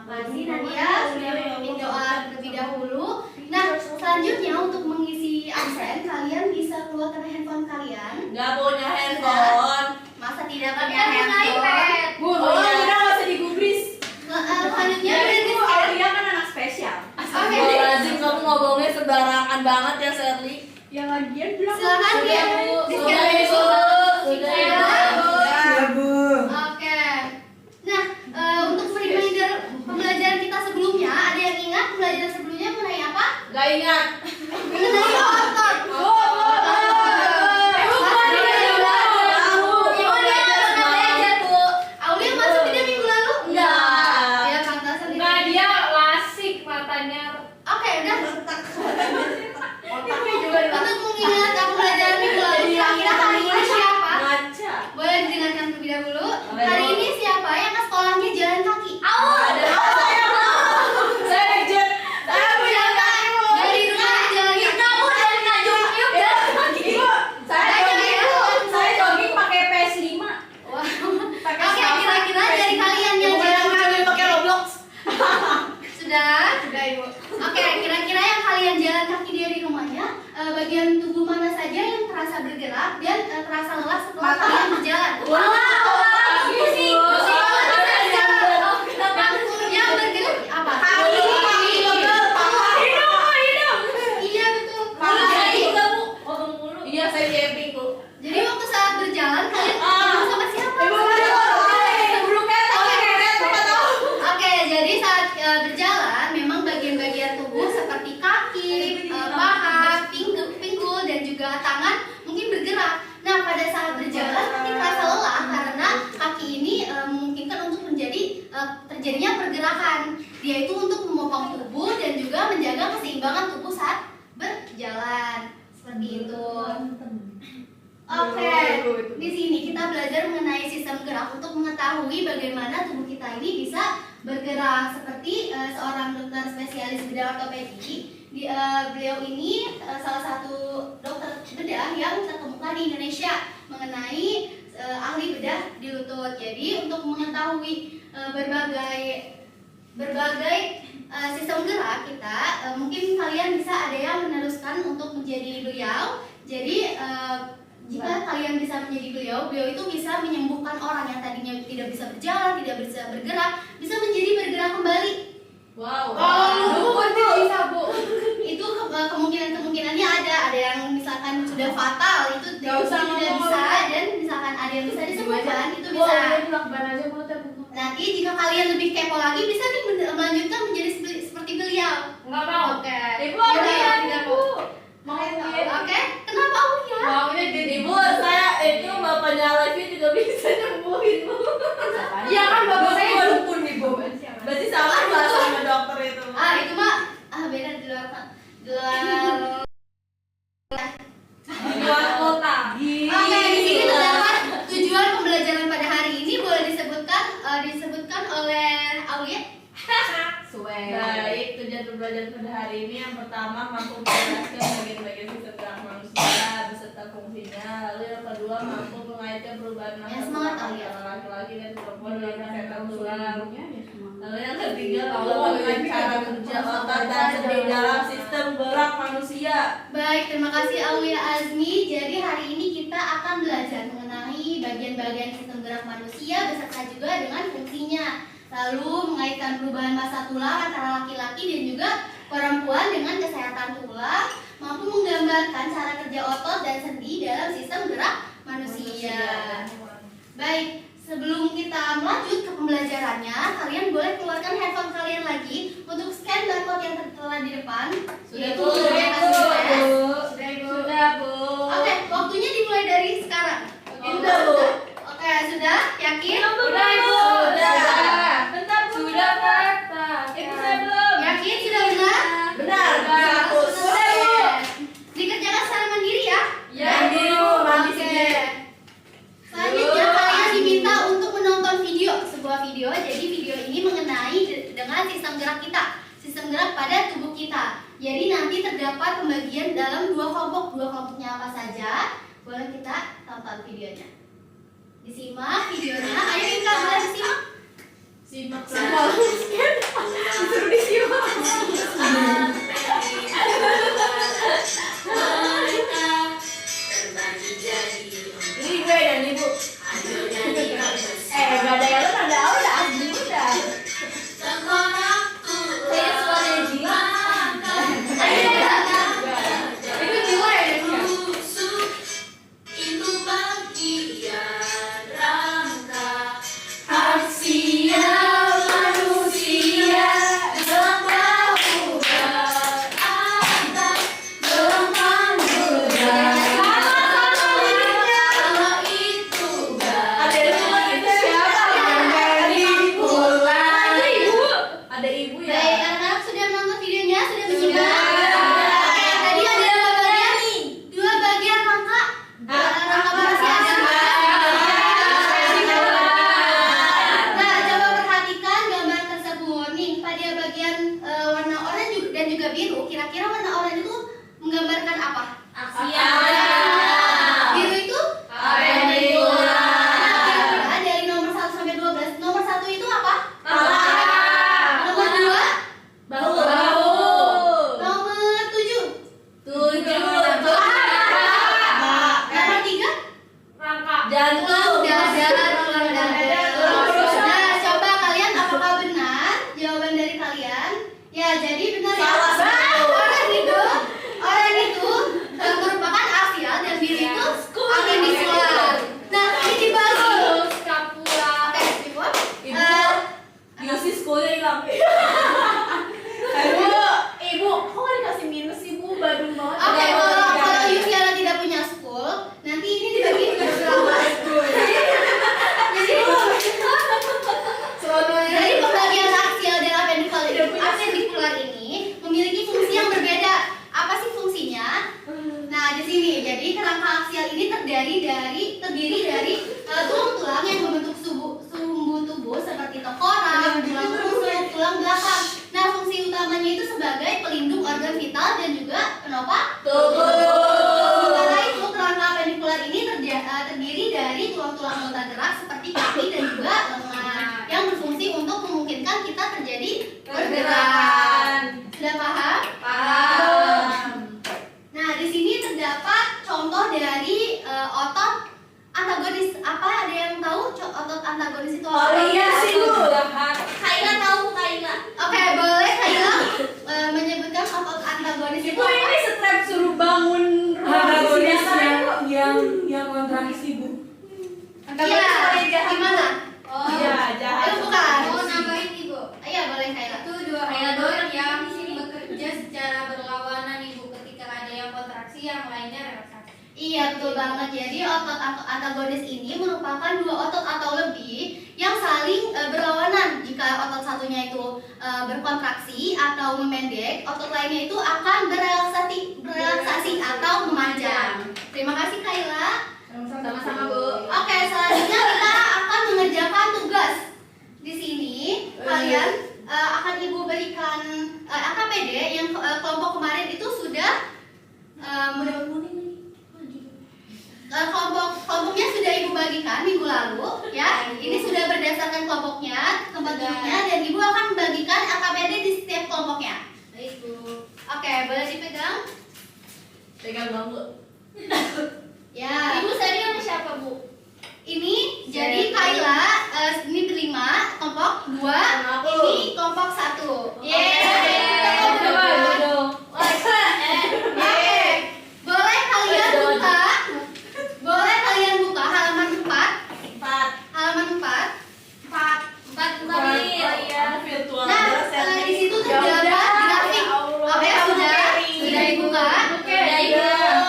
kasih Nadia sudah memimpin doa terlebih dahulu. Nah, selanjutnya untuk mengisi absen, kalian bisa keluarkan handphone kalian. Nggak punya handphone. Masa tidak punya handphone? Bu, udah nggak usah digubris. Selanjutnya Ibu Aulia kan anak spesial. Astagfirullahaladzim, kamu ngomongnya sembarangan banget ya, Sherly. Yang lagian bilang silakan dia. Sudah, Ibu. Sudah. Bu. Oke. Nah, untuk reminder pembelajaran kita sebelumnya, ada yang ingat pembelajaran sebelumnya mengenai apa? Nggak ingat. Mengenai otot. Aulia masuk tidak minggu lalu? Enggak. Ya, pantasan tidak. Nah, dia lasik matanya. Oke, udah. Otaknya juga Untuk mengingat pembelajaran minggu lalu, kira-kira hari ini siapa? Ngaca. Boleh didengarkan terlebih dahulu. Hari ini siapa yang ke sekolahnya jalan kaki? Ada saya mau. Saya legend. Saya punya kamu. Dari rumah jalan kaki. Kamu dari Tanjung Priok jalan kaki. Saya jogging pakai PS5. Wah. Oke, kira-kira dari kalian yang jalan kaki pakai Roblox. sudah? Sudah, Ibu. Oke, kira-kira yang kalian jalan kaki dari rumahnya, bagian tubuh mana saja yang terasa bergerak dan terasa lelah setelah kalian berjalan? Pusing. Yang bergerak apa? Iya betul. Iya, saya camping, Bu. Jadi waktu saat berjalan kalian ketemu sama siapa? Oke, jadi saat berjalan memang bagian-bagian tubuh seperti kaki, paha, pinggul dan juga tangan mungkin bergerak. Nah, pada saat berjalan nanti terasa lelah karena kaki ini memungkinkan untuk terjadinya pergerakan. Dia itu untuk memopang tubuh dan juga menjaga keseimbangan tubuh saat berjalan. Seperti itu. Oke, di sini kita belajar mengenai sistem gerak untuk mengetahui bagaimana tubuh kita ini bisa bergerak. Seperti seorang dokter spesialis bedah ortopedi, beliau ini salah satu dokter bedah yang terkemuka di Indonesia mengenai ahli bedah di lutut. Jadi untuk mengetahui berbagai sistem gerak kita, mungkin kalian bisa ada yang meneruskan untuk menjadi beliau. Jadi jika kalian bisa menjadi beliau itu bisa menyembuhkan orang yang tadinya tidak bisa berjalan, tidak bisa bergerak, bisa menjadi bergerak kembali. Wow. Bisa, Bu. Itu kemungkinannya ada yang misalkan sudah fatal itu Nggak usah tidak ngomong. bisa, dan misalkan ada yang bisa disembuhkan itu bisa. Nanti jika kalian lebih kepo lagi bisa nih melanjutkan menjadi seperti beliau. Enggak mau. Oke. Ibu Aulia, Tidak Ibu. mau. Mau Oke. Kenapa Aulia? Maunya jadi Ibu, saya itu bapaknya Levi juga bisa nyembuhin, Bu. Iya kan bapak saya Dukun. dukun, Ibu. Berarti sama nggak sama dokter itu? Itu mah beda di luar Luar kota. Oke, di sini terdapat tujuan pembelajaran pada hari ini boleh disebutkan oleh Aulia. Baik, tujuan pembelajaran pada hari ini yang pertama mampu menjelaskan bagian-bagian sistem gerak manusia beserta fungsinya. Lalu yang kedua mampu mengaitkan perubahan masa semangat, tulang Alia. antara laki-laki dan perempuan dalam kesehatan tulang. Lalu yang ketiga mampu dengan cara kerja otot dan sendi dalam sistem gerak manusia. Baik, terima kasih Aulia Azmi. Jadi hari ini kita akan belajar mengenai bagian-bagian sistem gerak manusia beserta juga dengan fungsinya. Lalu mengaitkan perubahan massa tulang antara laki-laki dan juga perempuan dengan kesehatan tulang, mampu menggambarkan cara kerja otot dan sendi dalam sistem gerak manusia. Baik, sebelum kita melanjut ke pembelajarannya, kalian boleh keluarkan handphone kalian lagi untuk scan barcode yang tertera di depan. Sudah, Yaitu Bu. Sudah, Bu. Oke, waktunya dimulai dari sekarang. Sudah, Bu. Oke, sudah? Yakin? Udah, Ibu. Sudah. Bentar, Bu. Sudah, Pak. Ibu saya belum. Yakin sudah benar? Benar. Sudah, Bu. Dikerjakan secara mandiri ya? Mandi, Bu. Mandi Oke. sendiri. Selanjutnya kalian diminta untuk menonton sebuah video. Jadi video ini mengenai dengan sistem gerak kita, sistem gerak pada tubuh kita. Jadi nanti terdapat pembagian dalam dua kelompoknya apa saja. Boleh kita tonton videonya. Disimak videonya. Ayo kita boleh disimak. Simak semua. organ vital dan juga penopang Tubuh. Sementara itu kerangka apendikular ini terdiri dari tulang-tulang anggota gerak seperti kaki dan juga lengan yang berfungsi untuk memungkinkan kita terjadi bergerak. Sudah paham? Paham. Nah, di sini terdapat contoh dari otot antagonis. Apa ada yang tahu otot antagonis itu apa? Oh iya sih Bu. Kaila tahu Kaila. Oke, boleh Kaila menyebutkan otot antagonis itu Ibu apa? ini strap suruh bangun Antagonis ruang yang kontraksi Bu. Iya, gimana? Oh iya, jahat. Itu bukan. Mau nambahin nih Bu, Iya, boleh Kaila. itu dua organ yang bekerja secara berlawanan nih Bu. Ketika ada yang kontraksi, yang lainnya relaksasi. Iya, betul banget. Jadi otot antagonis ini merupakan dua otot atau lebih yang saling berlawanan. Jika otot satunya itu berkontraksi atau memendek, otot lainnya itu akan berelaksasi atau memanjang. Terima kasih Kaila. Sama-sama Bu. Oke, selanjutnya kita akan mengerjakan tugas. Di sini kalian akan Ibu berikan AKPD yang kelompok kemarin itu sudah kelompoknya sudah Ibu bagikan minggu lalu ya. Ini sudah berdasarkan kelompoknya, tempat duduknya, dan Ibu akan membagikan AKPD di setiap kelompoknya. Baik Bu. Oke, boleh dipegang? Pegang bambu. Ya. Ibu tadi sama siapa Bu? Ini jadi Kaila, ini berlima, kelompok 2, Sama aku. ini kelompok 1. Yeay. Oke. Boleh kalian buka? Boleh kalian buka halaman 4. Halaman 4. Virtual. Nah, di situ terdapat grafik. Oke, sudah dibuka.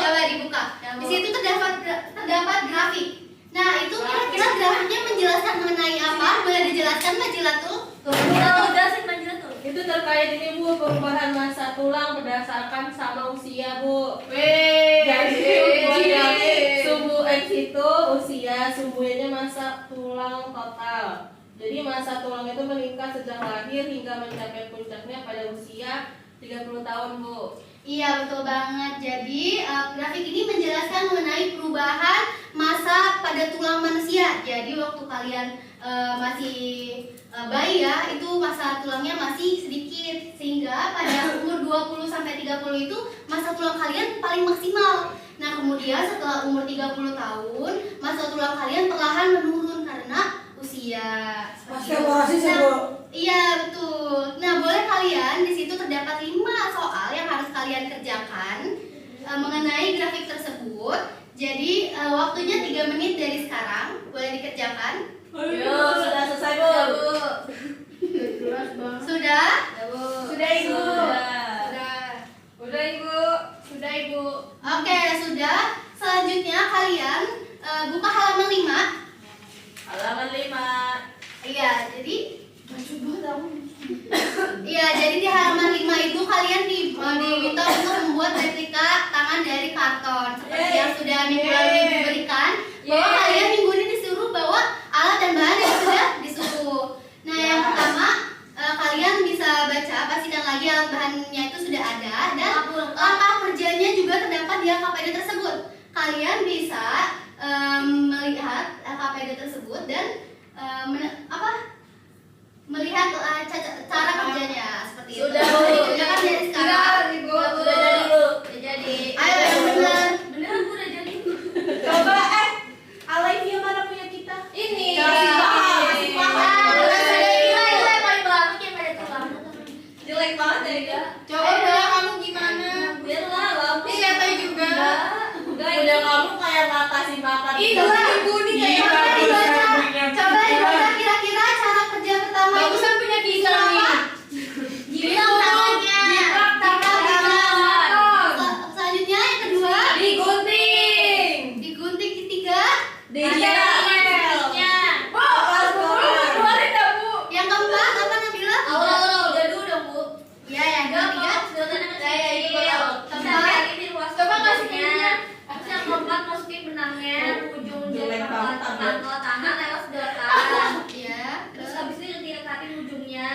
Coba dibuka. Di situ terdapat grafik. Nah, itu kira-kira grafiknya menjelaskan mengenai apa? Boleh dijelaskan Mbak Jilatul? Itu terkait ini Bu, perubahan massa tulang berdasarkan sama usia Bu. Wih. Jadi buat subuh X itu usia, subuhnya massa tulang total. Jadi massa tulang itu meningkat sejak lahir hingga mencapai puncaknya pada usia 30 tahun Bu. Iya, betul banget. Jadi grafik ini menjelaskan mengenai perubahan massa pada tulang manusia. Jadi waktu kalian masih bayi ya, itu massa tulangnya masih sedikit, sehingga pada umur 20 sampai 30 itu massa tulang kalian paling maksimal. Nah, kemudian setelah umur 30 tahun, massa tulang kalian perlahan menurun karena usia. Iya, betul. Nah, boleh kalian di situ terdapat 5 soal yang harus kalian kerjakan mengenai grafik tersebut. Jadi waktunya 3 menit dari sekarang. Boleh dikerjakan? Yo, sudah selesai Bu. Sudah? Sudah Ibu. Udah Ibu. Sudah Ibu. Oke, sudah. Selanjutnya kalian buka halaman 5. Halaman 5. Iya, jadi di halaman 5 itu kalian diminta untuk membuat replika tangan dari karton seperti yang sudah minggu lalu Ibu berikan, bahwa kalian minggu ini disuruh bawa alat dan bahan yang sudah disuruh. Nah, yang pertama kalian bisa baca, pastikan lagi alat bahannya itu sudah ada dan langkah kerjanya juga terdapat di AKPD tersebut. Kalian bisa melihat AKPD tersebut dan melihat cara kerjanya seperti itu. Sudah, Bu. Dikerjakan dari sekarang. Sudah jadi Bu. Jadi. Ayo yang benar. Beneran Bu udah jadi. Coba Alivia mana punya kita? Ini. Kasih paham. Jelek banget ya dia. Coba udah kamu gimana? Biarlah lampu. Ini siapa juga? Udah kamu kayak nggak kasih makan. Ibu nih kayak Coba dibaca kira-kira cara kerja pertama itu bagusan punya kita apa? nih. Jiplak tangannya. Jiplak tangan. Selanjutnya yang kedua Digunting. digunting, ketiga Digitalnya. Keluarin dah Bu. yang keempat apa Nabila? Udah dulu dong Bu. Ya, yang ketiga Coba kasih pinnya. Terus yang keempat masukin benangnya, ujung-ujung Jelek banget, tangan lewat sedotan. ya. Terus habis itu ditarik ujungnya.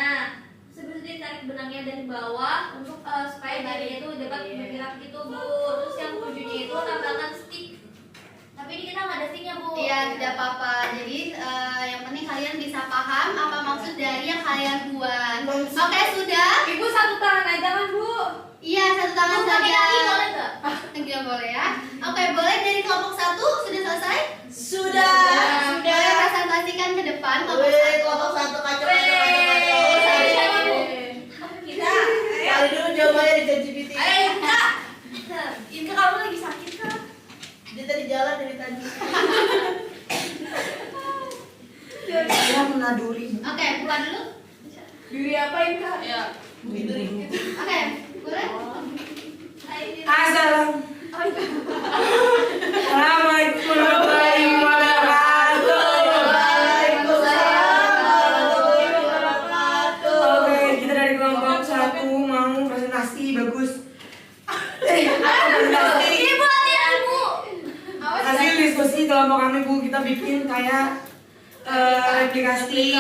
Terus habis itu ditarik benangnya dari bawah untuk supaya yang tadinya itu dapat bergerak gitu Bu. Terus yang tujuhnya itu tambahkan stick. Tapi ini kita nggak ada sticknya Bu. Iya, tidak apa-apa. Jadi yang penting kalian bisa paham apa maksud dari yang kalian buat. Oke, sudah? Ibu satu tangan aja kan Bu? Iya, satu tangan Bu, pakai saja. kaki boleh nggak? Enggak boleh ya. Oke, boleh dari kelompok 1 sudah selesai? Sudah. Boleh presentasikan ke depan kelompok 1. Kelompok 1 kacau. Kita. Kali dulu jawabannya di ChatGPT. Ayo Inka. Inka kamu lagi sakit kan? Dia tadi jalan dari tadi. Saya menaduri. Oke, buka dulu. Duri apa Inka? Ya. Duri. Oke, boleh? Assalamualaikum warahmatullahi wabarakatuh. Oke, kita dari kelompok 1 mau presentasi bagus. Presentasi Ibu hati-hati Bu. hasil diskusi kelompok kami Bu, kita bikin kayak replikasi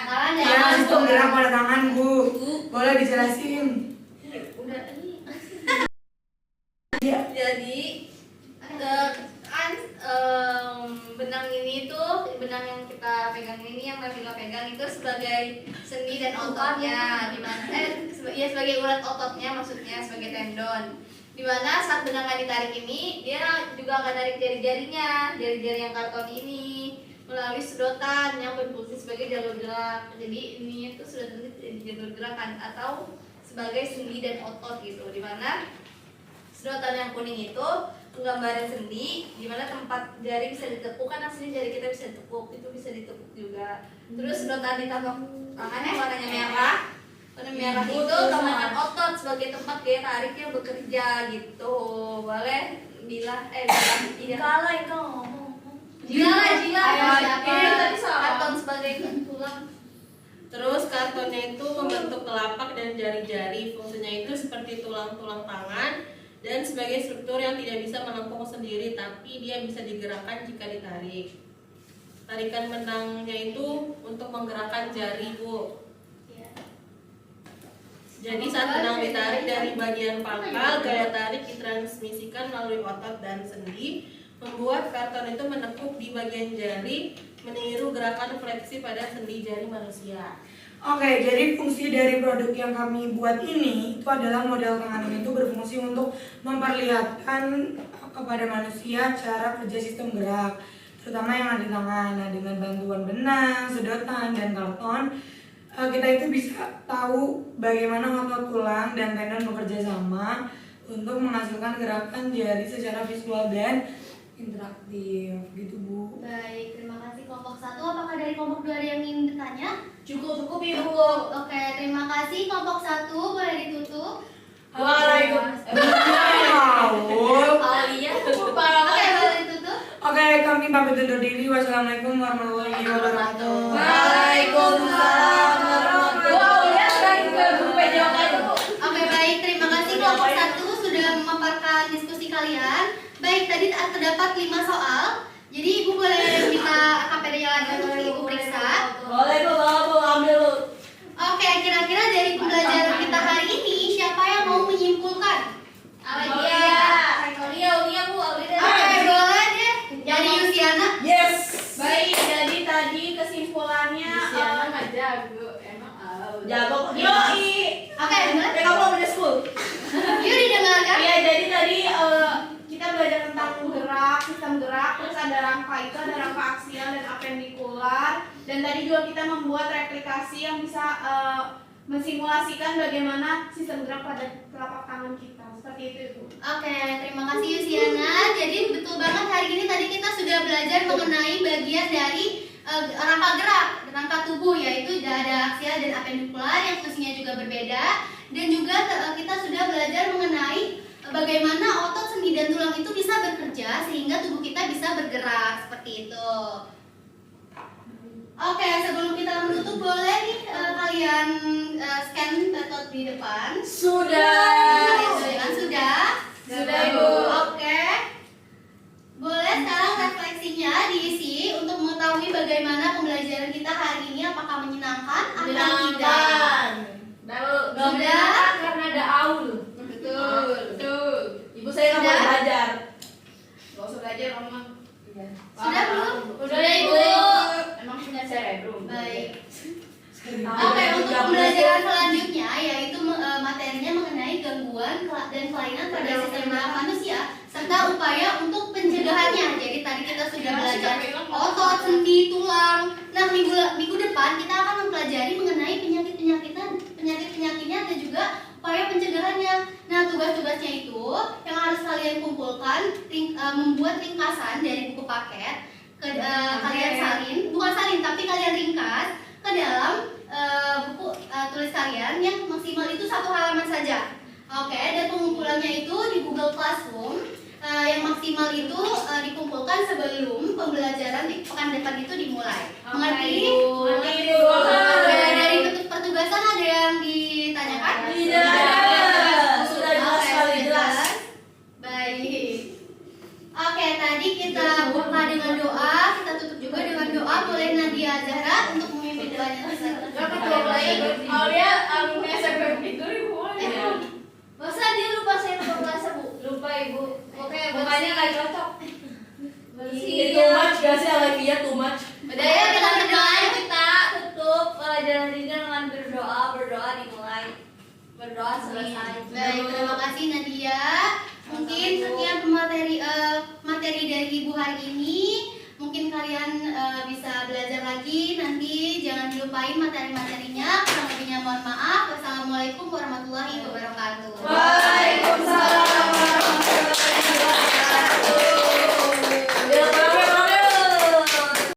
Tangan ya. ya sistem gerak pada tangan Bu. Boleh dijelasin? Jadi kan benang ini tuh benang yang kita pegang ini yang Nabila pegang itu sebagai sendi dan ototnya dimana ya sebagai urat ototnya maksudnya sebagai tendon dimana saat benang akan ditarik ini dia juga akan tarik jari-jarinya jari-jari yang karton ini melalui sedotan yang berfungsi sebagai jalur gerak jadi ini itu sudah jadi jalur gerakan atau sebagai sendi dan otot gitu dimana sedotan yang kuning itu penggambaran sendi di mana tempat jari bisa ditekuk kan aslinya jari kita bisa ditekuk itu bisa ditekuk juga terus sedotan di tapak tangan yang warnanya merah warna merah itu gambaran otot sebagai tempat gaya tarik yang bekerja gitu boleh bilang tidak kalah itu ngomong jila karton sebagai tulang. Terus kartonnya itu membentuk telapak dan jari-jari. Fungsinya itu seperti tulang-tulang tangan dan sebagai struktur yang tidak bisa melengkung sendiri, tapi dia bisa digerakkan jika ditarik. Tarikan benangnya itu untuk menggerakkan jari, Bu. Jadi saat benang ditarik dari bagian pangkal, gaya tarik ditransmisikan melalui otot dan sendi, membuat karton itu menekuk di bagian jari, meniru gerakan fleksi pada sendi jari manusia. Oke, jadi fungsi dari produk yang kami buat ini itu adalah model tangan ini itu berfungsi untuk memperlihatkan kepada manusia cara kerja sistem gerak, terutama yang ada di tangan. Nah, dengan bantuan benang, sedotan, dan karton, kita itu bisa tahu bagaimana otot tulang dan tendon bekerja sama untuk menghasilkan gerakan jari secara visual dan interaktif, gitu Bu. Baik, terima kasih kelompok 1. Apakah dari kelompok 2 ada yang ingin bertanya? Cukup Ibu. Oke, terima kasih kelompok 1. Boleh ditutup. Oke, boleh ditutup. Oke, kami pamit undur diri. Wassalamualaikum warahmatullahi wabarakatuh. Waalaikumsalam Oke, baik. Terima kasih kelompok 1 sudah memaparkan diskusi kalian. Baik, tadi terdapat 5 soal. Jadi Ibu boleh minta KPD-nya lagi untuk Ibu periksa. Boleh Bu, ambil Bu. Oke, kira-kira dari pembelajaran kita hari ini siapa yang mau menyimpulkan? Aulia Bu Aulia Oke, boleh deh. Dari Yusiana. Yes. Baik, jadi tadi kesimpulannya nggak jago, emang jago. Yoi. Oke, boleh. Kamu udah school. Yuk didengarkan. Iya, jadi tadi kita belajar tentang gerak, sistem gerak, terus ada rangka itu, ada rangka aksial dan apendikular. Dan tadi juga kita membuat replikasi yang bisa mensimulasikan bagaimana sistem gerak pada telapak tangan kita. Seperti itu, Ibu. Oke, terima kasih Yusiana. Jadi betul banget hari ini tadi kita sudah belajar mengenai bagian dari rangka gerak, rangka tubuh yaitu ada aksial dan apendikular yang fungsinya juga berbeda. Dan juga kita sudah belajar mengenai bagaimana otot, sendi dan tulang itu bisa bekerja sehingga tubuh kita bisa bergerak seperti itu. Oke, sebelum kita menutup boleh nih kalian scan metode di depan. Sudah. Sudah Ibu. Oke. Boleh sekarang refleksinya diisi untuk mengetahui bagaimana pembelajaran kita hari ini, apakah menyenangkan atau tidak. Sudah. Sudah. Karena ada aul. cerebrum. Baik. Seribu. Oke, untuk pembelajaran selanjutnya yaitu materinya mengenai gangguan dan kelainan pada sistem gerak manusia serta upaya untuk pencegahannya. Jadi tadi kita sudah belajar otot, sendi, tulang. Nah, minggu depan kita akan mempelajari mengenai penyakitnya dan juga upaya pencegahannya. Nah, tugas-tugasnya itu yang harus kalian kumpulkan, membuat ringkasan dari buku paket. Kalian salin tapi kalian ringkas ke dalam buku tulis kalian yang maksimal itu 1 halaman saja. Oke, dan pengumpulannya itu di Google Classroom. Yang maksimal itu dikumpulkan sebelum pembelajaran di pekan depan itu dimulai. Mengerti? Oke, dari petugasan ada yang ditanyakan? Tidak. Sudah jelas sekali, jelas. Baik. Oke, tadi kita buka dengan doa, kita tutup juga dengan doa. Boleh Nadia Zahra untuk memimpin doanya. Aulia, SMP itu boleh. Masa dia lupa saya lupa puasa, Bu? Lupa Ibu. Oke, Bukannya nggak cocok. Iya. Too much gak sih Alevia, too much. Udah ya, kita berdoa, kita tutup pelajaran ini dengan berdoa dimulai. Berdoa selesai. Baik, terima kasih Nadia. Mungkin sekian materi dari Ibu hari ini. Mungkin kalian bisa belajar lagi. Nanti jangan dilupain materi-materinya. Kurang lebihnya mohon maaf. Wassalamualaikum warahmatullahi wabarakatuh.